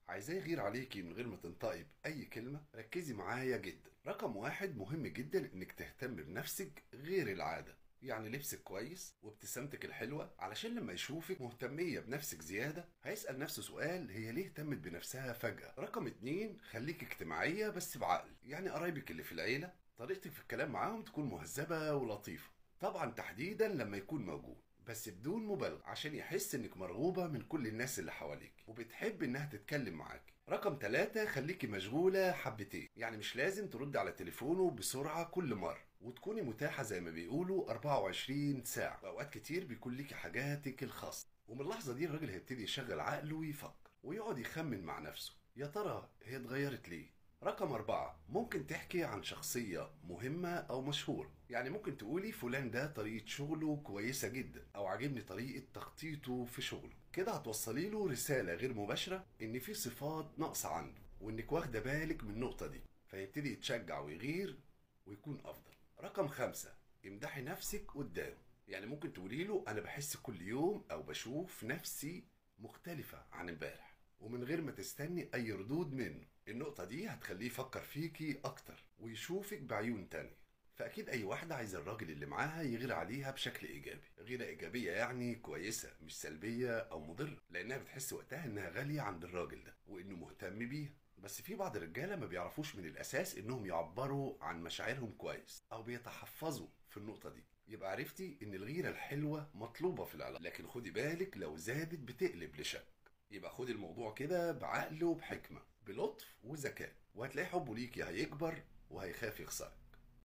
عايزاه يغير عليكي من غير ما تنطقي بأي كلمة؟ ركزي معايا جدا. رقم واحد، مهم جدا انك تهتم بنفسك غير العادة. يعني لبسك كويس وابتسامتك الحلوة، علشان لما يشوفك مهتمية بنفسك زيادة هيسأل نفسه سؤال: هي ليه اهتمت بنفسها فجأة؟ رقم اتنين، خليك اجتماعية بس بعقل. يعني قرايبك اللي في العيلة طريقتك في الكلام معاهم تكون مهذبة ولطيفة، طبعا تحديدا لما يكون موجود، بس بدون مبالغة، عشان يحس انك مرغوبة من كل الناس اللي حواليك وبتحب انها تتكلم معاك. رقم ثلاثة، خليكي مشغولة حبتين. يعني مش لازم ترد على تليفونه بسرعة كل مرة، وتكوني متاحة زي ما بيقولوا 24 ساعة. وأوقات كتير بيكون ليكي حاجاتك الخاصة، ومن اللحظة دي الراجل هيبتدي يشغل عقله ويفكر ويقعد يخمن مع نفسه: يا ترى هي اتغيرت ليه؟ رقم أربعة، ممكن تحكي عن شخصية مهمة أو مشهورة. يعني ممكن تقولي: فلان ده طريقة شغله كويسة جدا، أو عاجبني طريقة تخطيطه في شغله. كده هتوصلي له رسالة غير مباشرة إن في صفات ناقصة عنده، وإنك واخدة بالك من النقطة دي، فيبتدي يتشجع ويغير ويكون أفضل. رقم خمسة، امدحي نفسك قدامه. يعني ممكن تقولي له: أنا بحس كل يوم أو بشوف نفسي مختلفة عن امبارح، ومن غير ما تستني أي ردود منه. النقطة دي هتخليه يفكر فيكي أكتر ويشوفك بعيون تانية. فأكيد أي واحدة عايزة الراجل اللي معاها يغير عليها بشكل إيجابي، غيرة إيجابية يعني كويسة، مش سلبية أو مضرة، لأنها بتحس وقتها إنها غالية عند الراجل ده وإنه مهتم بيها. بس في بعض الرجالة ما بيعرفوش من الأساس إنهم يعبروا عن مشاعرهم كويس، أو بيتحفظوا في النقطة دي. يبقى عرفتي إن الغيرة الحلوة مطلوبة في العلاقة، لكن خدي بالك لو زادت بتقلب لشك. يبقى خدي الموضوع كده بعقل وبحكمة، بلطف وذكاء، وهتلاقي حبه ليكي هيكبر وهيخاف يخسرك.